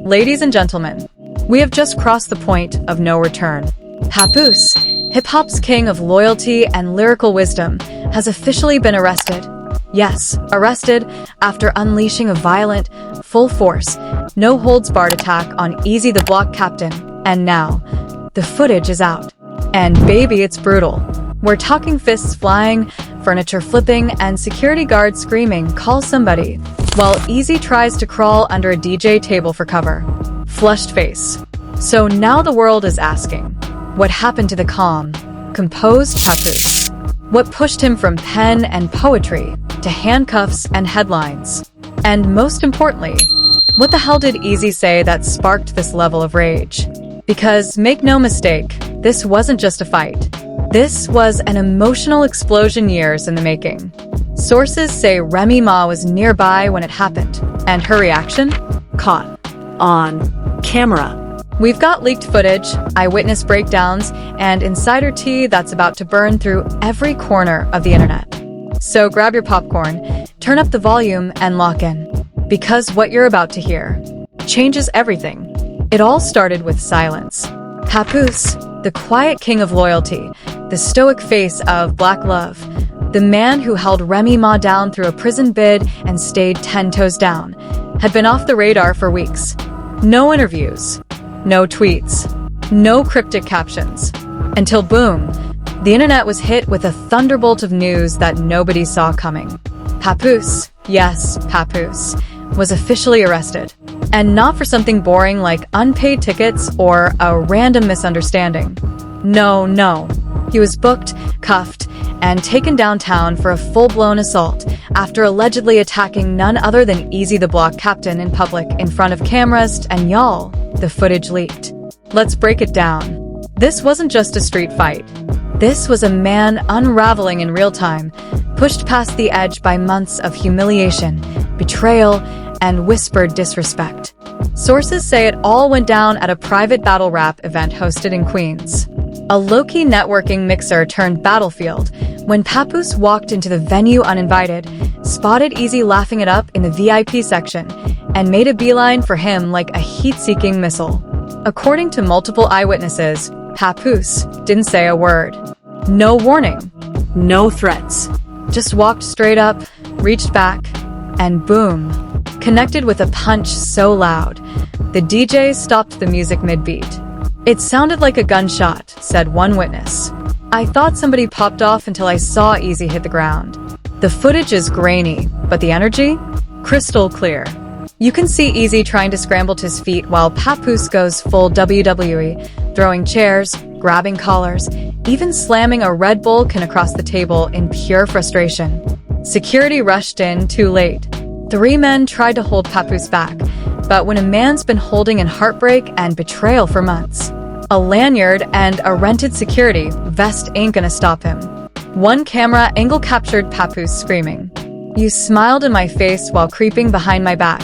Ladies and gentlemen, we have just crossed the point of no return. Papoose, hip-hop's king of loyalty and lyrical wisdom, has officially been arrested. Yes, arrested after unleashing a violent, full-force, no-holds-barred attack on Eazy The Block Captain. And now, the footage is out. And baby, it's brutal. We're talking fists flying, furniture flipping, and security guards screaming, "Call somebody," while Eazy tries to crawl under a DJ table for cover. Flushed face. So now the world is asking, what happened to the calm, composed Papoose? What pushed him from pen and poetry to handcuffs and headlines? And most importantly, what the hell did Eazy say that sparked this level of rage? Because make no mistake, this wasn't just a fight. This was an emotional explosion years in the making. Sources say Remy Ma was nearby when it happened, and her reaction? Caught on camera. We've got leaked footage, eyewitness breakdowns, and insider tea that's about to burn through every corner of the internet. So grab your popcorn, turn up the volume, and lock in. Because what you're about to hear changes everything. It all started with silence. Papoose, the quiet king of loyalty, the stoic face of black love, the man who held Remy Ma down through a prison bid and stayed 10 toes down, had been off the radar for weeks. No interviews, no tweets, no cryptic captions. Until boom, the internet was hit with a thunderbolt of news that nobody saw coming. Papoose, yes, Papoose, was officially arrested. And not for something boring like unpaid tickets or a random misunderstanding. No. He was booked, cuffed, and taken downtown for a full-blown assault after allegedly attacking none other than Eazy The Block Captain in public in front of cameras, and y'all, the footage leaked. Let's break it down. This wasn't just a street fight. This was a man unraveling in real time, pushed past the edge by months of humiliation, betrayal, and whispered disrespect. Sources say it all went down at a private battle rap event hosted in Queens. A low-key networking mixer turned battlefield when Papoose walked into the venue uninvited, spotted Eazy laughing it up in the VIP section, and made a beeline for him like a heat-seeking missile. According to multiple eyewitnesses, Papoose didn't say a word. No warning. No threats. Just walked straight up, reached back, and boom. Connected with a punch so loud, the DJ stopped the music mid-beat. It sounded like a gunshot, said one witness. I thought somebody popped off until I saw Eazy hit the ground. The footage is grainy, but the energy? Crystal clear. You can see Eazy trying to scramble to his feet while Papoose goes full WWE, throwing chairs, grabbing collars, even slamming a Red Bull can across the table in pure frustration. Security rushed in too late. 3 men tried to hold Papoose back, but when a man's been holding in heartbreak and betrayal for months, a lanyard and a rented security vest ain't gonna stop him. One camera angle captured Papoose screaming, "You smiled in my face while creeping behind my back.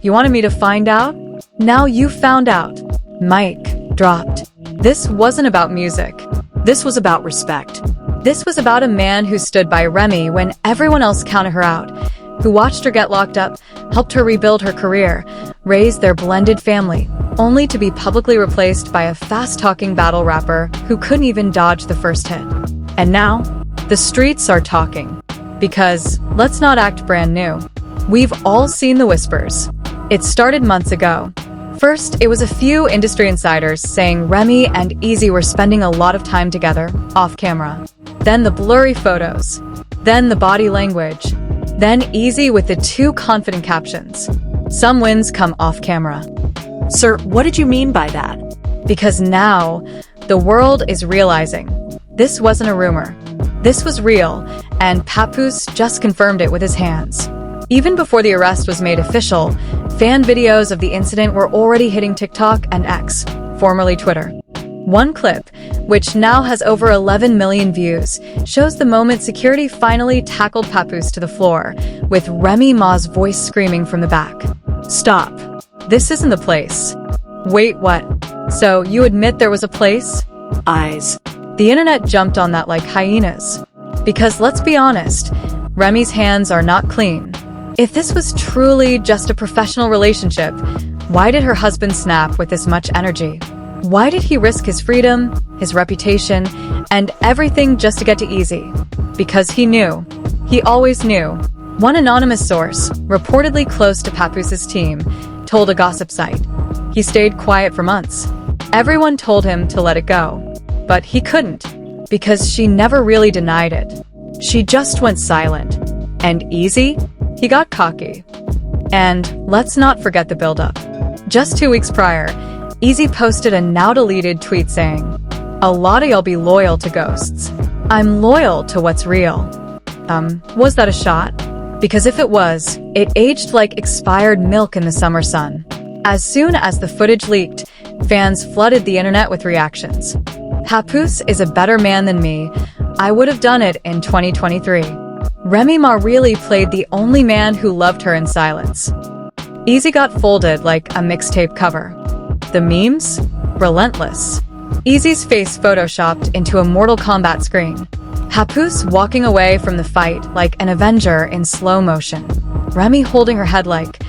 You wanted me to find out? Now you found out." Mic dropped. This wasn't about music. This was about respect. This was about a man who stood by Remy when everyone else counted her out, who watched her get locked up, helped her rebuild her career, raise their blended family, only to be publicly replaced by a fast-talking battle rapper who couldn't even dodge the first hit. And now, the streets are talking. Because, let's not act brand new. We've all seen the whispers. It started months ago. First, it was a few industry insiders saying Remy and Eazy were spending a lot of time together, off camera. Then the blurry photos. Then the body language. Then Eazy with the 2 confident captions. Some wins come off camera. Sir, what did you mean by that? Because now, the world is realizing this wasn't a rumor. This was real, and Papoose just confirmed it with his hands. Even before the arrest was made official, fan videos of the incident were already hitting TikTok and X, formerly Twitter. One clip, which now has over 11 million views, shows the moment security finally tackled Papoose to the floor, with Remy Ma's voice screaming from the back. "Stop. This isn't the place." Wait, what? So you admit there was a place? Eyes. The internet jumped on that like hyenas. Because let's be honest, Remy's hands are not clean. If this was truly just a professional relationship, Why did her husband snap with this much energy? Why did he risk his freedom, his reputation, and everything just to get to Eazy? Because he knew. He always knew. One anonymous source, reportedly close to Papoose's team, told a gossip site. He stayed quiet for months. Everyone told him to let it go. But he couldn't, because she never really denied it. She just went silent. And Eazy? He got cocky. And let's not forget the buildup. Just 2 weeks prior, Eazy posted a now-deleted tweet saying, "A lot of y'all be loyal to ghosts. I'm loyal to what's real." Was that a shot? Because if it was, it aged like expired milk in the summer sun. As soon as the footage leaked, fans flooded the internet with reactions. "Papoose is a better man than me. I would have done it in 2023. Remy Ma really played the only man who loved her in silence." Eazy got folded like a mixtape cover. The memes? Relentless. Eazy's face photoshopped into a Mortal Kombat screen. Papoose walking away from the fight like an Avenger in slow motion. Remy holding her head like,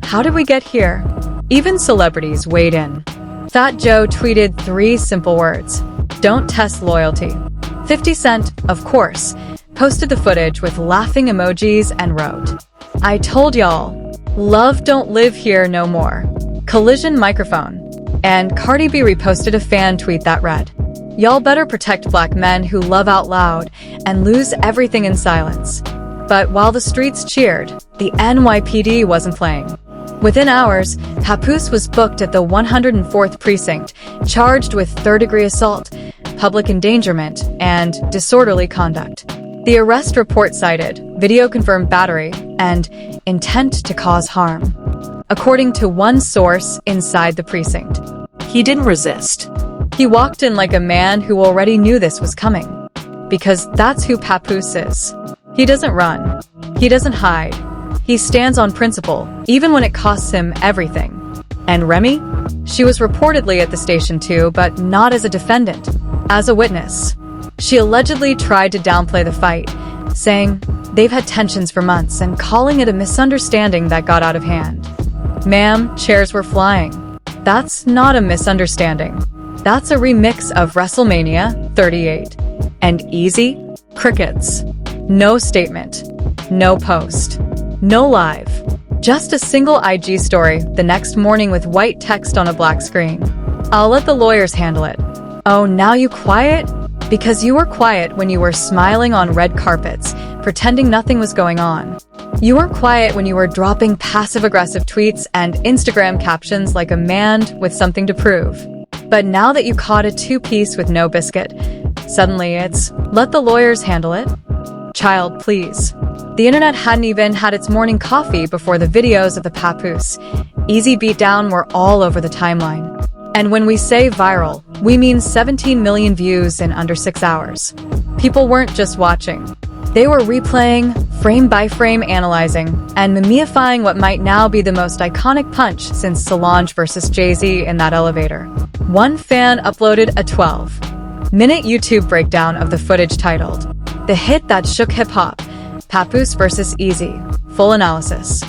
"How did we get here?" Even celebrities weighed in. Fat Joe tweeted 3 simple words: "Don't test loyalty." 50 Cent, of course, posted the footage with laughing emojis and wrote, "I told y'all, love don't live here no more. Collision microphone." And Cardi B reposted a fan tweet that read, "Y'all better protect black men who love out loud and lose everything in silence." But while the streets cheered, the NYPD wasn't playing. Within hours, Papoose was booked at the 104th Precinct, charged with third-degree assault, public endangerment, and disorderly conduct. The arrest report cited video-confirmed battery and intent to cause harm. According to one source inside the precinct, He didn't resist. he walked in like a man who already knew this was coming. Because that's who Papoose is. He doesn't run. He doesn't hide. He stands on principle, even when it costs him everything. And Remy? She was reportedly at the station too, but not as a defendant, as a witness. She allegedly tried to downplay the fight, saying they've had tensions for months and calling it a misunderstanding that got out of hand. Ma'am, chairs were flying. That's not a misunderstanding. That's a remix of WrestleMania 38. And Eazy? Crickets. No statement. No post. No live. Just a single IG story the next morning with white text on a black screen. "I'll let the lawyers handle it." Oh, now you quiet? Because you were quiet when you were smiling on red carpets, pretending nothing was going on. You weren't quiet when you were dropping passive-aggressive tweets and Instagram captions like a man with something to prove. But now that you caught a 2-piece with no biscuit, suddenly it's, "Let the lawyers handle it." Child, please. The internet hadn't even had its morning coffee before the videos of the Papoose Eazy beatdown were all over the timeline. And when we say viral, we mean 17 million views in under 6 hours. People weren't just watching. They were replaying, frame by frame analyzing, and mimifying what might now be the most iconic punch since Solange versus Jay-Z in that elevator. One fan uploaded a 12-minute YouTube breakdown of the footage titled, "The Hit That Shook Hip-Hop, Papoose vs. Eazy, Full Analysis."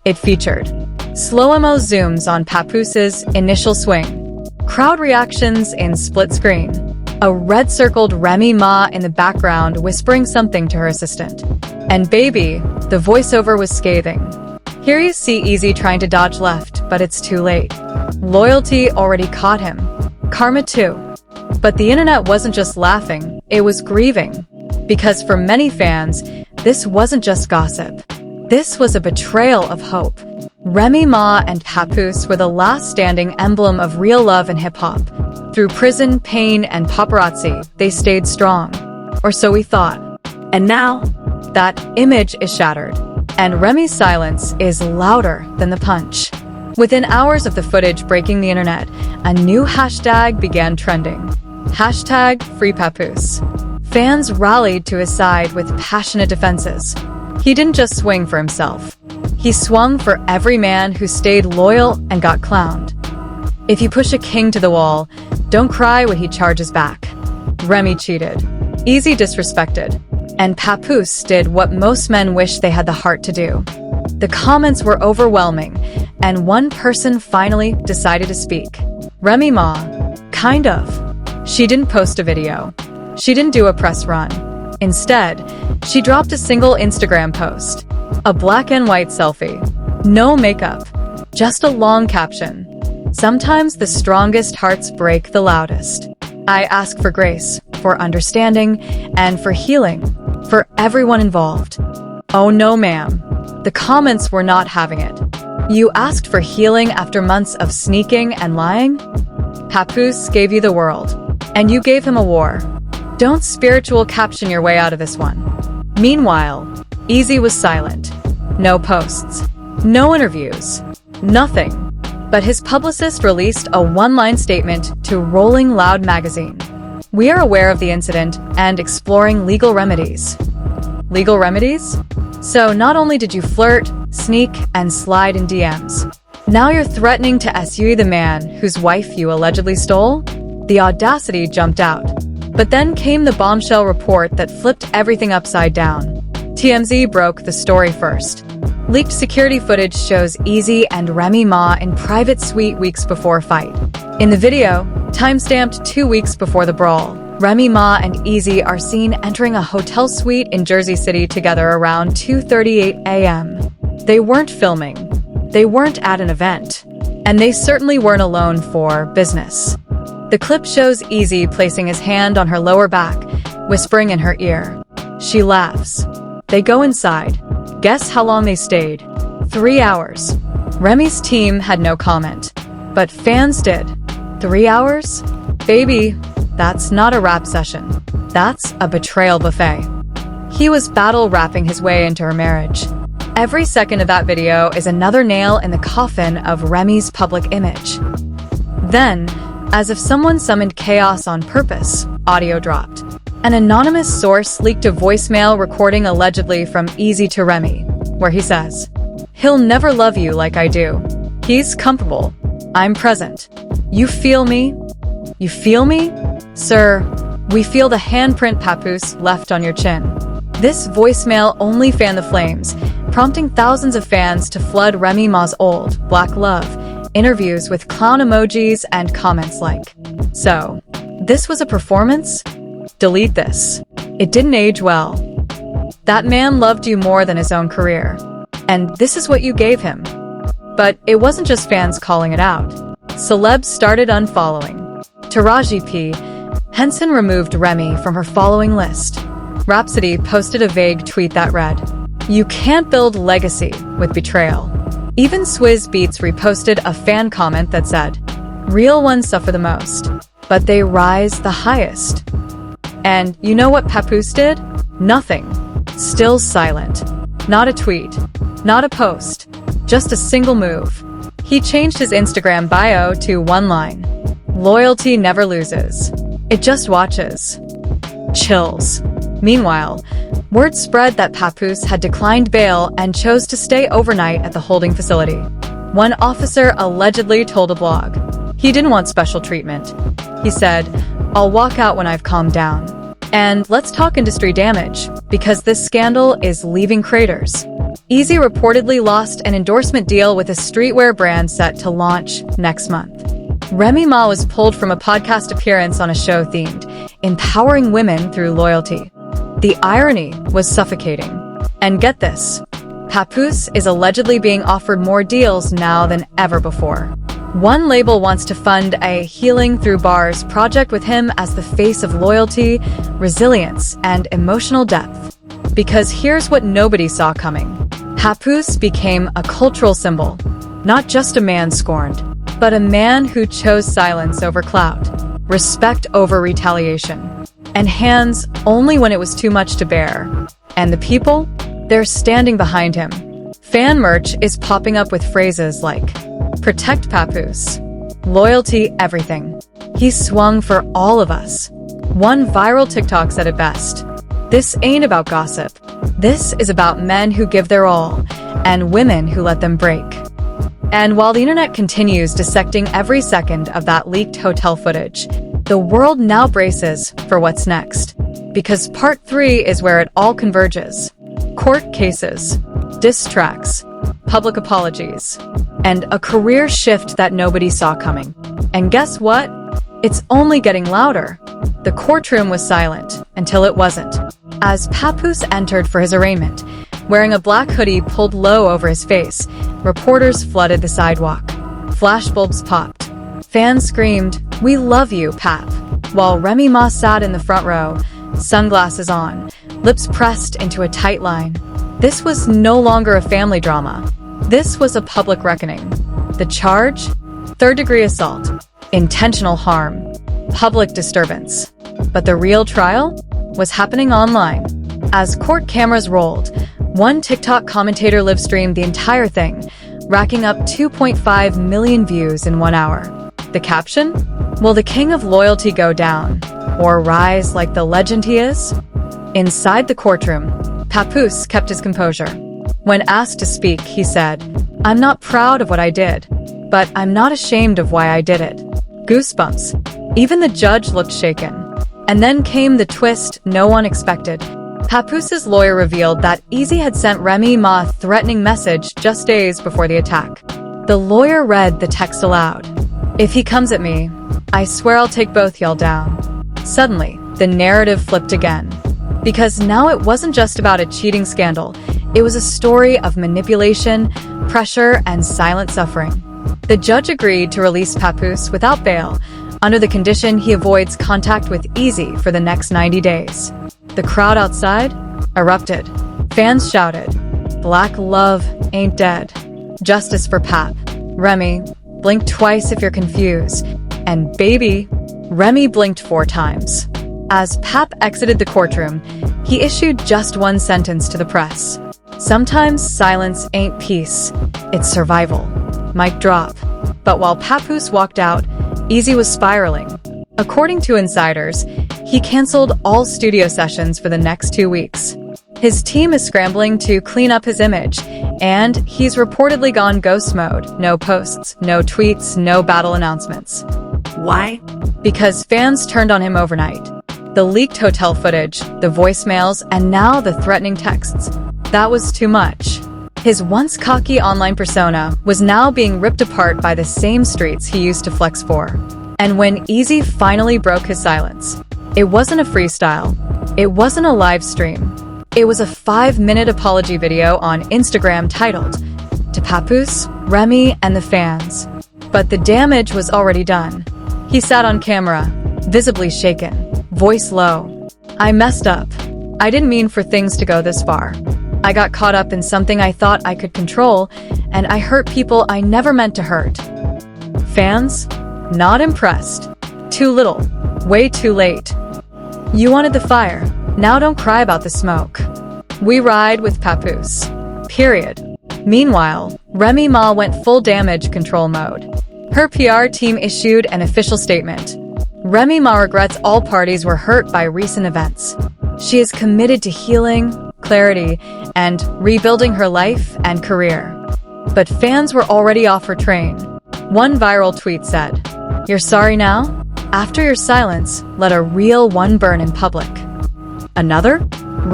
It featured slow-mo zooms on Papoose's initial swing, crowd reactions in split screen, a red-circled Remy Ma in the background whispering something to her assistant. And baby, the voiceover was scathing. Here you see Eazy trying to dodge left, but it's too late. Loyalty already caught him. Karma too. But the internet wasn't just laughing, it was grieving. Because for many fans, this wasn't just gossip. This was a betrayal of hope. Remy Ma and Papoose were the last standing emblem of real love in hip-hop. Through prison, pain, and paparazzi, they stayed strong. Or so we thought. And now, that image is shattered. And Remy's silence is louder than the punch. Within hours of the footage breaking the internet, a new hashtag began trending. Hashtag Free Papoose. Fans rallied to his side with passionate defenses. He didn't just swing for himself. He swung for every man who stayed loyal and got clowned. If you push a king to the wall, don't cry when he charges back. Remy cheated. Eazy disrespected. And Papoose did what most men wish they had the heart to do. The comments were overwhelming, and one person finally decided to speak. Remy Ma. Kind of. She didn't post a video. She didn't do a press run. Instead, she dropped a single Instagram post. A black and white selfie. No makeup. Just a long caption. Sometimes the strongest hearts break the loudest. I ask for grace, for understanding, and for healing, for everyone involved. Oh no, ma'am. The comments were not having it. You asked for healing after months of sneaking and lying? Papoose gave you the world, and you gave him a war. Don't spiritual caption your way out of this one. Meanwhile, Eazy was silent. No posts. No interviews. Nothing. But his publicist released a one-line statement to Rolling Loud magazine. We are aware of the incident and exploring legal remedies. Legal remedies? So not only did you flirt, sneak, and slide in DMs, now you're threatening to SUE the man whose wife you allegedly stole? The audacity jumped out. But then came the bombshell report that flipped everything upside down. TMZ broke the story first. Leaked security footage shows Eazy and Remy Ma in private suite weeks before fight. In the video, timestamped 2 weeks before the brawl, Remy Ma and Eazy are seen entering a hotel suite in Jersey City together around 2:38 a.m. They weren't filming. They weren't at an event. And they certainly weren't alone for business. The clip shows Eazy placing his hand on her lower back, whispering in her ear. She laughs. They go inside. Guess how long they stayed? 3 hours. Remy's team had no comment, but fans did. 3 hours? Baby, that's not a rap session. That's a betrayal buffet. He was battle rapping his way into her marriage. Every second of that video is another nail in the coffin of Remy's public image. Then, as if someone summoned chaos on purpose, audio dropped. An anonymous source leaked a voicemail recording allegedly from Eazy to Remy, where he says, "He'll never love you like I do. He's comfortable. I'm present. You feel me? You feel me? Sir, we feel the handprint Papoose left on your chin." This voicemail only fanned the flames, prompting thousands of fans to flood Remy Ma's old, Black Love, interviews with clown emojis and comments like, "So, this was a performance? Delete this. It didn't age well. That man loved you more than his own career. And this is what you gave him." But it wasn't just fans calling it out. Celebs started unfollowing. Taraji P. Henson removed Remy from her following list. Rhapsody posted a vague tweet that read, "You can't build legacy with betrayal." Even Swizz Beatz reposted a fan comment that said, "Real ones suffer the most, but they rise the highest." And you know what Papoose did? Nothing. Still silent. Not a tweet. Not a post. Just a single move. He changed his Instagram bio to one line. Loyalty never loses. It just watches. Chills. Meanwhile, word spread that Papoose had declined bail and chose to stay overnight at the holding facility. One officer allegedly told a blog, he didn't want special treatment. He said, "I'll walk out when I've calmed down." And let's talk industry damage, because this scandal is leaving craters. Eazy reportedly lost an endorsement deal with a streetwear brand set to launch next month. Remy Ma was pulled from a podcast appearance on a show themed, empowering women through loyalty. The irony was suffocating. And get this, Papoose is allegedly being offered more deals now than ever before. One label wants to fund a Healing Through Bars project with him as the face of loyalty, resilience, and emotional depth. Because here's what nobody saw coming. Papoose became a cultural symbol, not just a man scorned, but a man who chose silence over clout, respect over retaliation, and hands only when it was too much to bear. And the people? They're standing behind him. Fan merch is popping up with phrases like, "Protect Papoose," "Loyalty everything." He swung for all of us. One viral TikTok said it best, "This ain't about gossip. This is about men who give their all, and women who let them break." And while the internet continues dissecting every second of that leaked hotel footage, the world now braces for what's next. Because part 3 is where it all converges. Court cases, diss tracks, public apologies, and a career shift that nobody saw coming. And guess what? It's only getting louder. The courtroom was silent until it wasn't. As Papoose entered for his arraignment, wearing a black hoodie pulled low over his face, reporters flooded the sidewalk. Flashbulbs popped. Fans screamed, "We love you, Pap," while Remy Ma sat in the front row, sunglasses on, lips pressed into a tight line. This was no longer a family drama. This was a public reckoning. The charge? Third-degree assault, intentional harm, public disturbance. But the real trial was happening online. As court cameras rolled, one TikTok commentator live-streamed the entire thing, racking up 2.5 million views in 1 hour. The caption? Will the king of loyalty go down, or rise like the legend he is? Inside the courtroom, Papoose kept his composure. When asked to speak, he said, "I'm not proud of what I did, but I'm not ashamed of why I did it." Goosebumps. Even the judge looked shaken. And then came the twist no one expected. Papoose's lawyer revealed that Eazy had sent Remy Ma a threatening message just days before the attack. The lawyer read the text aloud. "If he comes at me, I swear I'll take both y'all down." Suddenly, the narrative flipped again. Because now it wasn't just about a cheating scandal. It was a story of manipulation, pressure, and silent suffering. The judge agreed to release Papoose without bail, under the condition he avoids contact with Eazy for the next 90 days. The crowd outside erupted. Fans shouted, "Black love ain't dead. Justice for Pap." Remy, blink twice if you're confused. And baby, Remy blinked 4 times. As Pap exited the courtroom, he issued just one sentence to the press. "Sometimes silence ain't peace, it's survival." Mic drop. But while Papoose walked out, Eazy was spiraling. According to insiders, he canceled all studio sessions for the next 2 weeks. His team is scrambling to clean up his image, and he's reportedly gone ghost mode. No posts, no tweets, no battle announcements. Why? Because fans turned on him overnight. The leaked hotel footage, the voicemails, and now the threatening texts. That was too much. His once cocky online persona was now being ripped apart by the same streets he used to flex for. And when Eazy finally broke his silence, it wasn't a freestyle. It wasn't a live stream. It was a 5-minute apology video on Instagram titled, "To Papoose, Remy, and the fans." But the damage was already done. He sat on camera, visibly shaken, voice low. "I messed up. I didn't mean for things to go this far. I got caught up in something I thought I could control, and I hurt people I never meant to hurt." Fans? Not impressed. Too little. Way too late. You wanted the fire. Now don't cry about the smoke. We ride with Papoose. Period. Meanwhile, Remy Ma went full damage control mode. Her PR team issued an official statement. Remy Ma regrets all parties were hurt by recent events. She is committed to healing, clarity, and rebuilding her life and career. But fans were already off her train. One viral tweet said, "You're sorry now? After your silence, let a real one burn in public." Another?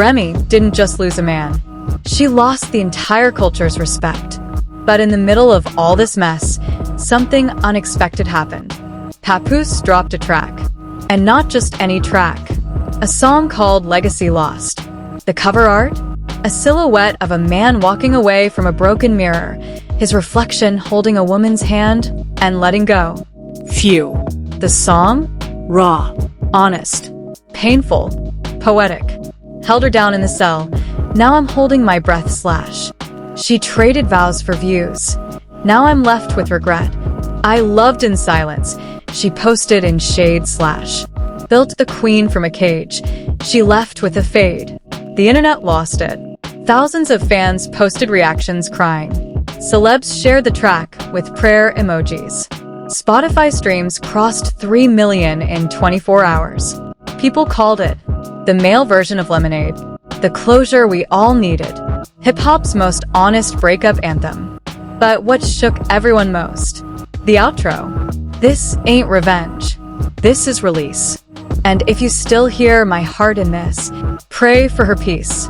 Remy didn't just lose a man. She lost the entire culture's respect. But in the middle of all this mess, something unexpected happened. Papoose dropped a track. And not just any track. A song called Legacy Lost. The cover art? A silhouette of a man walking away from a broken mirror, his reflection holding a woman's hand and letting go. Phew. The song? Raw. Honest. Painful. Poetic. Held her down in the cell. Now I'm holding my breath / She traded vows for views. Now I'm left with regret. I loved in silence. She posted in shade / Built the queen from a cage. She left with a fade. The internet lost it. Thousands of fans posted reactions crying. Celebs shared the track with prayer emojis. Spotify streams crossed 3 million in 24 hours. People called it the male version of Lemonade, the closure we all needed, hip-hop's most honest breakup anthem. But what shook everyone most? The outro. This ain't revenge. This is release. And if you still hear my heart in this, pray for her peace.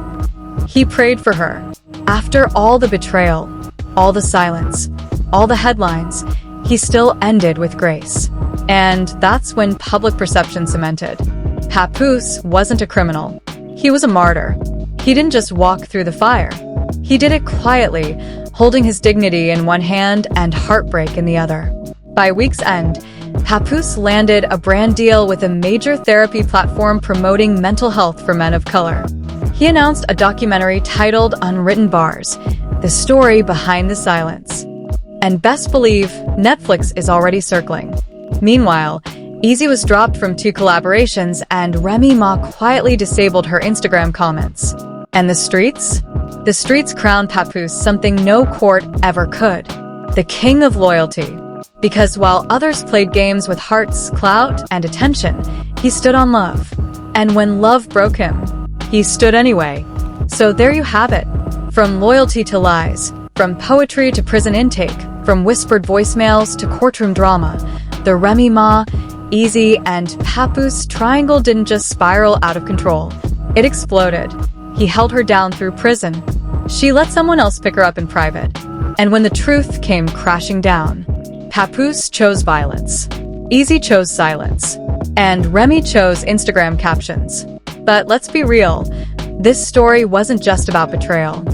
He prayed for her. After all the betrayal, all the silence, all the headlines, he still ended with grace. And that's when public perception cemented. Papoose wasn't a criminal. He was a martyr. He didn't just walk through the fire. He did it quietly, holding his dignity in one hand and heartbreak in the other. By week's end, Papoose landed a brand deal with a major therapy platform promoting mental health for men of color. He announced a documentary titled Unwritten Bars, the story behind the silence. And best believe, Netflix is already circling. Meanwhile, Eazy was dropped from 2 collaborations and Remy Ma quietly disabled her Instagram comments. And the streets? The streets crowned Papoose something no court ever could. The king of loyalty. Because while others played games with hearts, clout, and attention, he stood on love. And when love broke him, he stood anyway. So there you have it. From loyalty to lies, from poetry to prison intake, from whispered voicemails to courtroom drama, the Remy Ma, Eazy, and Papoose triangle didn't just spiral out of control. It exploded. He held her down through prison. She let someone else pick her up in private. And when the truth came crashing down, Papoose chose violence. Eazy chose silence. And Remy chose Instagram captions. But let's be real, this story wasn't just about betrayal.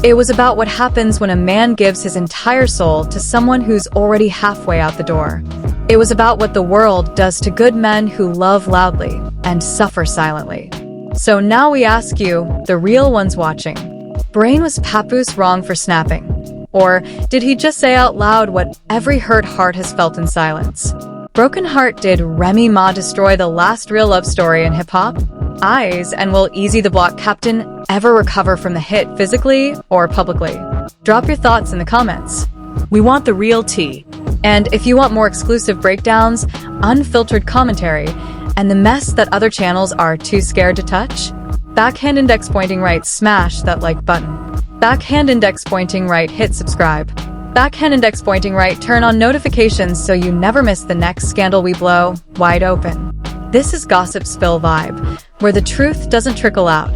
It was about what happens when a man gives his entire soul to someone who's already halfway out the door. It was about what the world does to good men who love loudly and suffer silently. So now we ask you, the real ones watching, Brain, was Papoose wrong for snapping? Or did he just say out loud what every hurt heart has felt in silence? Broken Heart, did Remy Ma destroy the last real love story in hip-hop? Eyes, and will Eazy The Block Captain ever recover from the hit physically or publicly? Drop your thoughts in the comments. We want the real tea. And if you want more exclusive breakdowns, unfiltered commentary, and the mess that other channels are too scared to touch, backhand index pointing right, smash that like button. Backhand index pointing right, hit subscribe. Backhand index pointing right, turn on notifications so you never miss the next scandal we blow wide open. This is Gossip Spill Vibe, where the truth doesn't trickle out.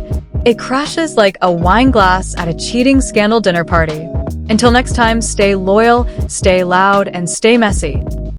It crashes like a wine glass at a cheating scandal dinner party. Until next time, stay loyal, stay loud, and stay messy.